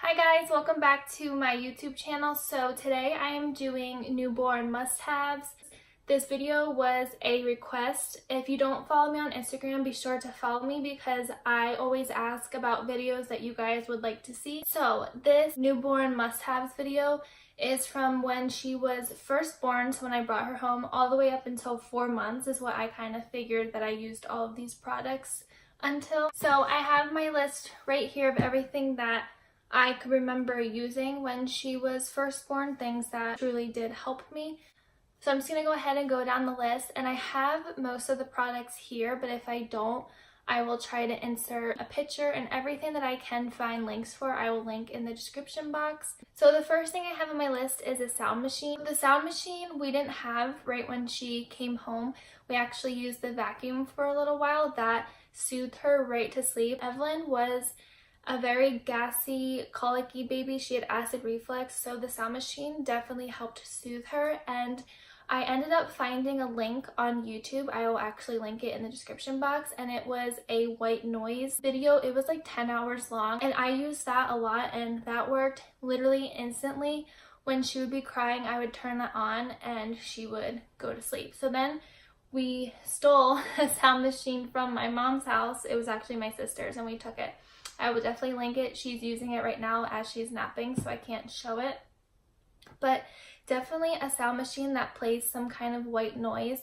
Hi guys, welcome back to my YouTube channel. So today I am doing newborn must-haves. This video was a request. If you don't follow me on Instagram, be sure to follow me because I always ask about videos that you guys would like to see. So this newborn must-haves video is from when she was first born, so when I brought her home, all the way up until 4 months is what I kind of figured that I used all of these products until. So I have my list right here of everything that I could remember using when she was first born, things that truly did help me. So I'm just going to go ahead and go down the list, and I have most of the products here, but if I don't, I will try to insert a picture, and everything that I can find links for I will link in the description box. So the first thing I have on my list is a sound machine. The sound machine we didn't have right when she came home. We actually used the vacuum for a little while. That soothed her right to sleep. Evelyn was a very gassy, colicky baby. She had acid reflux, so the sound machine definitely helped soothe her, and I ended up finding a link on YouTube. I will actually link it in the description box, and it was a white noise video. It was like 10 hours long, and I used that a lot, and that worked literally instantly. When she would be crying, I would turn that on and she would go to sleep. So then we stole a sound machine from my mom's house. It was actually my sister's, and we took it. I will definitely link it. She's using it right now as she's napping, so I can't show it. But definitely a sound machine that plays some kind of white noise.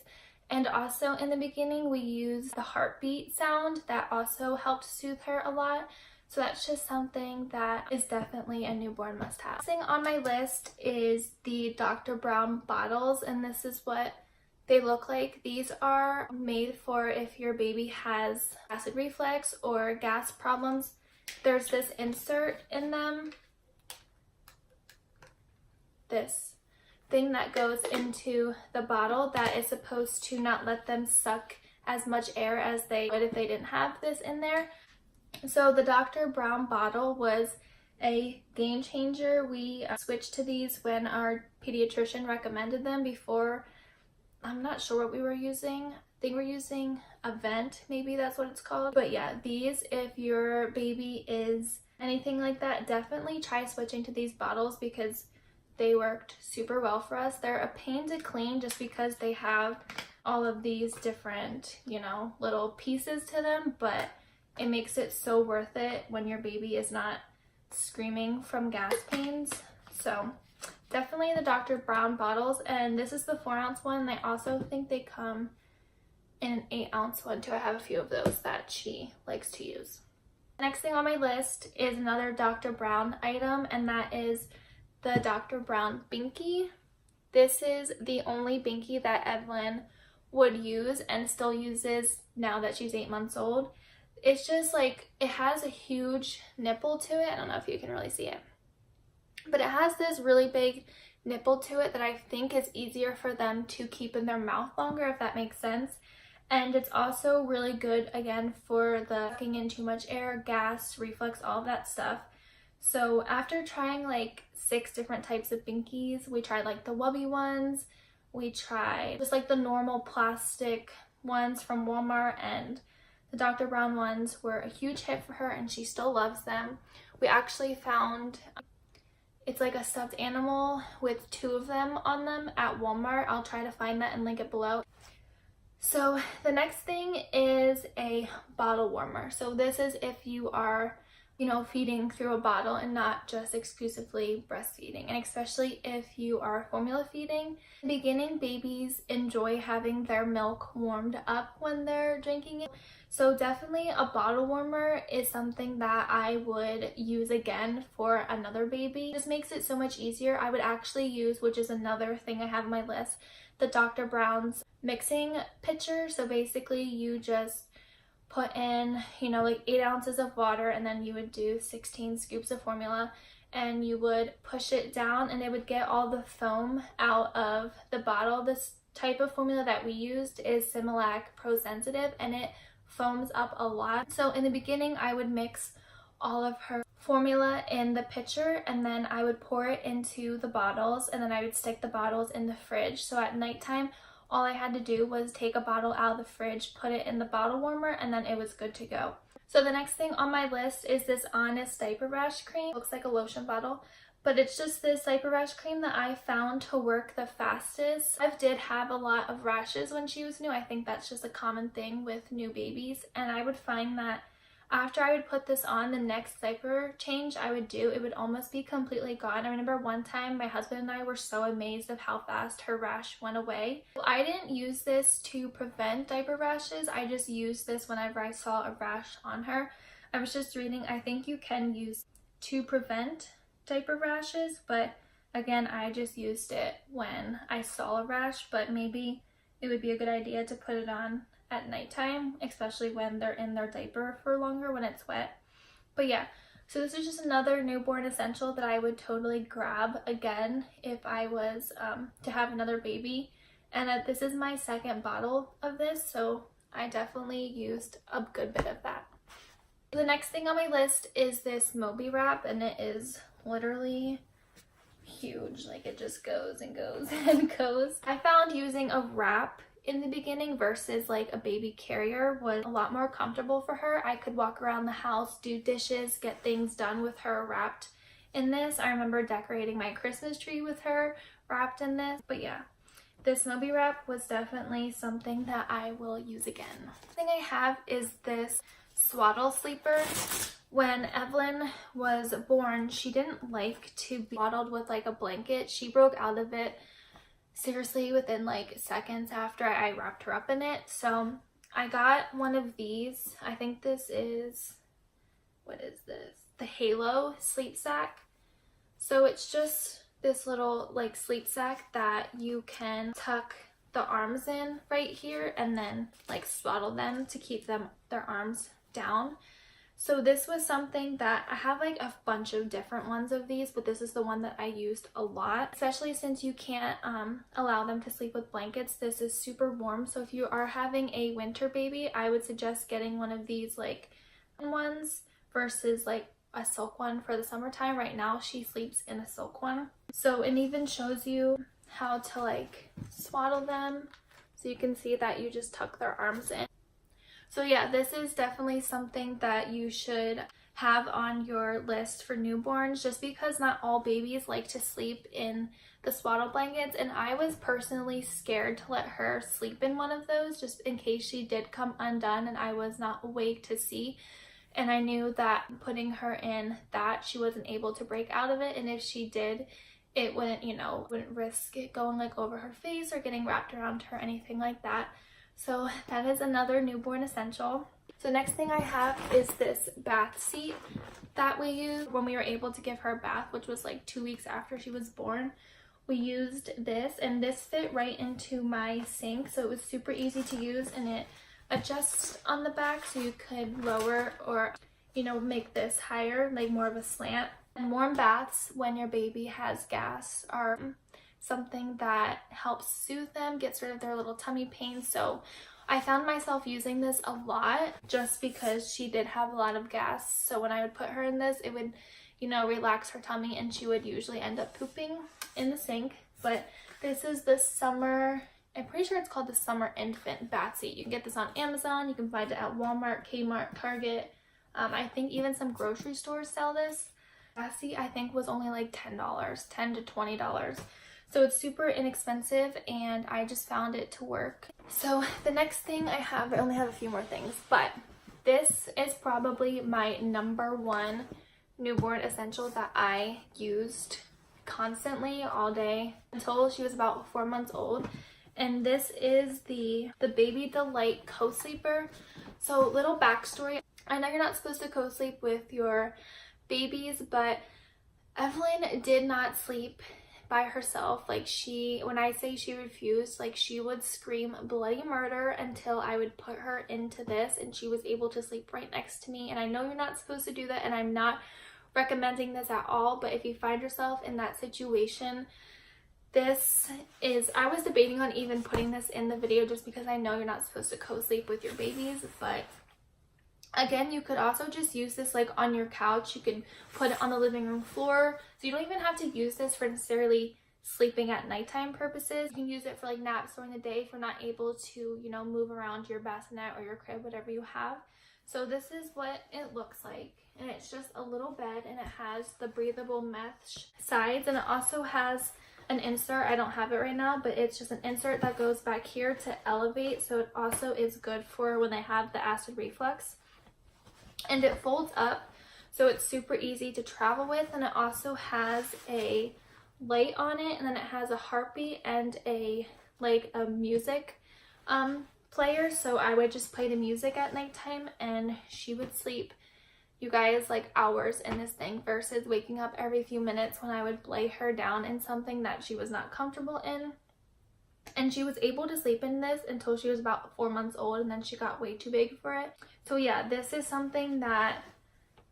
And also in the beginning, we used the heartbeat sound. That also helped soothe her a lot. So that's just something that is definitely a newborn must-have. Next thing on my list is the Dr. Brown bottles, and this is what they look like. These are made for if your baby has acid reflux or gas problems. There's this insert in them, this thing that goes into the bottle that is supposed to not let them suck as much air as they would if they didn't have this in there. So the Dr. Brown bottle was a game changer. We switched to these when our pediatrician recommended them. Before, I'm not sure what we were using. I think we're using a vent, maybe that's what it's called. But yeah, these, if your baby is anything like that, definitely try switching to these bottles because they worked super well for us. They're a pain to clean just because they have all of these different, little pieces to them, but it makes it so worth it when your baby is not screaming from gas pains. So definitely the Dr. Brown bottles, and this is the 4-ounce one. I also think they come in an 8-ounce one too. I have a few of those that she likes to use. Next thing on my list is another Dr. Brown item, and that is the Dr. Brown Binky. This is the only Binky that Evelyn would use and still uses now that she's 8 months old. It's just like, it has a huge nipple to it. I don't know if you can really see it, but it has this really big nipple to it that I think is easier for them to keep in their mouth longer, if that makes sense. And it's also really good, again, for the sucking in too much air, gas, reflux, all of that stuff. So after trying like 6 different types of Binkies, we tried like the Wubby ones, we tried just like the normal plastic ones from Walmart, and the Dr. Brown ones were a huge hit for her and she still loves them. We actually found, it's like a stuffed animal with 2 of them on them at Walmart. I'll try to find that and link it below. So the next thing is a bottle warmer. So this is if you are, feeding through a bottle and not just exclusively breastfeeding, and especially if you are formula feeding. In the beginning, babies enjoy having their milk warmed up when they're drinking it. So definitely a bottle warmer is something that I would use again for another baby. It just makes it so much easier. I would actually use, which is another thing I have on my list, the Dr. Brown's mixing pitcher. So basically you just put in, like 8 ounces of water, and then you would do 16 scoops of formula, and you would push it down and it would get all the foam out of the bottle. This type of formula that we used is Similac Pro Sensitive, and it foams up a lot. So in the beginning, I would mix all of her formula in the pitcher, and then I would pour it into the bottles, and then I would stick the bottles in the fridge. So at nighttime, all I had to do was take a bottle out of the fridge, put it in the bottle warmer, and then it was good to go. So the next thing on my list is this Honest Diaper Rash Cream. It looks like a lotion bottle, but it's just this diaper rash cream that I found to work the fastest. I did have a lot of rashes when she was new. I think that's just a common thing with new babies, and I would find that after I would put this on, the next diaper change I would do, it would almost be completely gone. I remember one time my husband and I were so amazed of how fast her rash went away. I didn't use this to prevent diaper rashes. I just used this whenever I saw a rash on her. I was just reading, I think you can use to prevent diaper rashes, but again, I just used it when I saw a rash, but maybe it would be a good idea to put it on at nighttime, especially when they're in their diaper for longer when it's wet. But yeah, so this is just another newborn essential that I would totally grab again if I was to have another baby. And this is my second bottle of this, so I definitely used a good bit of that. The next thing on my list is this Moby wrap, and it is literally huge. Like, it just goes and goes and goes. I found using a wrap in the beginning versus like a baby carrier was a lot more comfortable for her. I could walk around the house, do dishes, get things done with her wrapped in this. I remember decorating my Christmas tree with her wrapped in this. But yeah, this Moby wrap was definitely something that I will use again. The thing I have is this swaddle sleeper. When Evelyn was born, she didn't like to be swaddled with like a blanket. She broke out of it seriously within like seconds after I wrapped her up in it. So I got one of these. I think this is, what is this? The Halo sleep sack. So it's just this little like sleep sack that you can tuck the arms in right here and then like swaddle them to keep their arms down. So this was something that I have like a bunch of different ones of these, but this is the one that I used a lot, especially since you can't allow them to sleep with blankets. This is super warm, so if you are having a winter baby, I would suggest getting one of these like ones versus like a silk one for the summertime. Right now she sleeps in a silk one. So it even shows you how to like swaddle them, so you can see that you just tuck their arms in. So yeah, this is definitely something that you should have on your list for newborns, just because not all babies like to sleep in the swaddle blankets, and I was personally scared to let her sleep in one of those just in case she did come undone and I was not awake to see. And I knew that putting her in that, she wasn't able to break out of it, and if she did, it wouldn't, you know, wouldn't risk it going like over her face or getting wrapped around her or anything like that. So that is another newborn essential. So next thing I have is this bath seat that we used when we were able to give her a bath, which was like 2 weeks after she was born. We used this, and this fit right into my sink, so it was super easy to use, and it adjusts on the back so you could lower or, you know, make this higher, like more of a slant. And warm baths when your baby has gas are something that helps soothe them, gets rid of their little tummy pain. So I found myself using this a lot just because she did have a lot of gas. So when I would put her in this, it would, you know, relax her tummy, and she would usually end up pooping in the sink. But this is the summer, I'm pretty sure it's called the Summer Infant Bath Seat. You can get this on Amazon. You can find it at Walmart, Kmart, Target. I think even some grocery stores sell this. Bath seat I think was only like $10, $10 to $20. So it's super inexpensive, and I just found it to work. So the next thing I have, I only have a few more things, but this is probably my #1 newborn essential that I used constantly all day until she was about 4 months old. And this is the Baby Delight co-sleeper. So little backstory, I know you're not supposed to co-sleep with your babies, but Evelyn did not sleep by herself. Like, when I say she refused, like, she would scream bloody murder until I would put her into this and she was able to sleep right next to me. And I know you're not supposed to do that, and I'm not recommending this at all, but if you find yourself in that situation, I was debating on even putting this in the video just because I know you're not supposed to co-sleep with your babies, but again, you could also just use this like on your couch. You could put it on the living room floor. So you don't even have to use this for necessarily sleeping at nighttime purposes. You can use it for like naps during the day if you're not able to, you know, move around your bassinet or your crib, whatever you have. So this is what it looks like, and it's just a little bed, and it has the breathable mesh sides, and it also has an insert. I don't have it right now, but it's just an insert that goes back here to elevate, so it also is good for when they have the acid reflux. And it folds up, so it's super easy to travel with, and it also has a light on it, and then it has a heartbeat and a music player, so I would just play the music at nighttime and she would sleep, you guys, like hours in this thing versus waking up every few minutes when I would lay her down in something that she was not comfortable in. And she was able to sleep in this until she was about 4 months old, and then she got way too big for it. So yeah, this is something that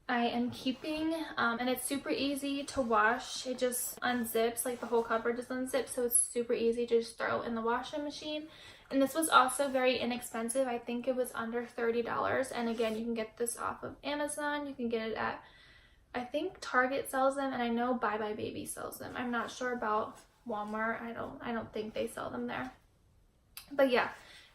I am keeping, and it's super easy to wash. It just unzips, like the whole cover just unzips, so it's super easy to just throw in the washing machine. And this was also very inexpensive. I think it was under $30, and again, you can get this off of Amazon. You can get it at, I think Target sells them, and I know Bye Bye Baby sells them. I'm not sure about Walmart. I don't think they sell them there. But yeah,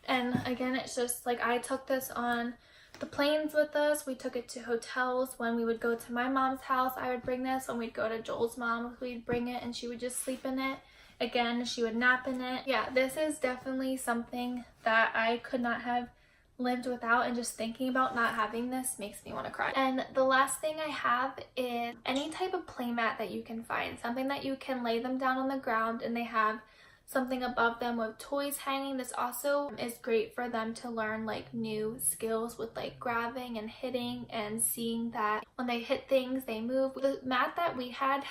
and again, it's just like I took this on the planes with us. We took it to hotels. When we would go to my mom's house, I would bring this. When we'd go to Joel's mom, we'd bring it, and she would just sleep in it. Again, she would nap in it. Yeah, this is definitely something that I could not have lived without, and just thinking about not having this makes me want to cry. And the last thing I have is any type of playmat that you can find, something that you can lay them down on the ground and they have something above them with toys hanging. This also is great for them to learn like new skills with like grabbing and hitting and seeing that when they hit things they move. The mat that we had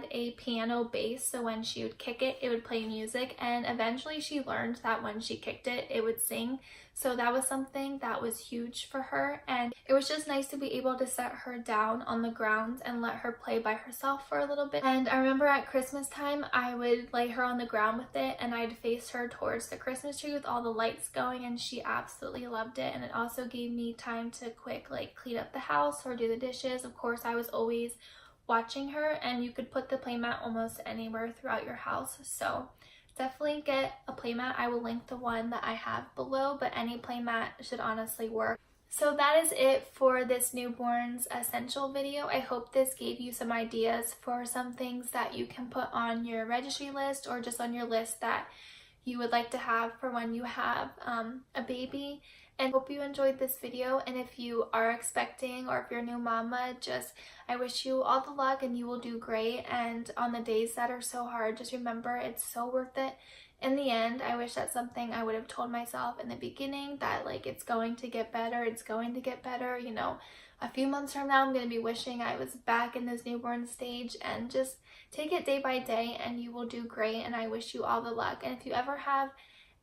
a piano base, so when she would kick it, it would play music, and eventually she learned that when she kicked it, it would sing. So that was something that was huge for her, and it was just nice to be able to set her down on the ground and let her play by herself for a little bit. And I remember at Christmas time, I would lay her on the ground with it, and I'd face her towards the Christmas tree with all the lights going, and she absolutely loved it. And it also gave me time to quick like clean up the house or do the dishes. Of course, I was always watching her, and you could put the playmat almost anywhere throughout your house. So definitely get a playmat. I will link the one that I have below, but any playmat should honestly work. So that is it for this newborn's essential video. I hope this gave you some ideas for some things that you can put on your registry list or just on your list that you would like to have for when you have a baby. And hope you enjoyed this video, and if you are expecting or if you're a new mama, I wish you all the luck and you will do great. And on the days that are so hard, just remember it's so worth it in the end. I wish that's something I would have told myself in the beginning, that like it's going to get better, it's going to get better. You know, a few months from now I'm going to be wishing I was back in this newborn stage, and just take it day by day and you will do great. And I wish you all the luck. And if you ever have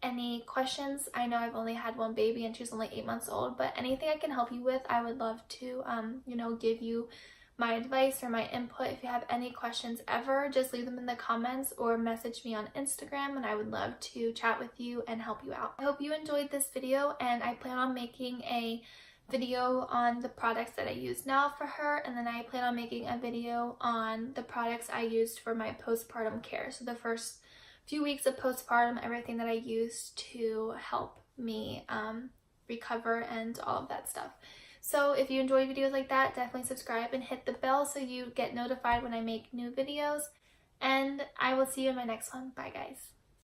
any questions, I know I've only had one baby and she's only 8 months old, but anything I can help you with, I would love to you know, give you my advice or my input. If you have any questions ever, just leave them in the comments or message me on Instagram, and I would love to chat with you and help you out. I hope you enjoyed this video, and I plan on making a video on the products that I use now for her, and then I plan on making a video on the products I used for my postpartum care. So the first few weeks of postpartum, everything that I used to help me recover and all of that stuff. So if you enjoy videos like that, definitely subscribe and hit the bell so you get notified when I make new videos. And I will see you in my next one. Bye guys.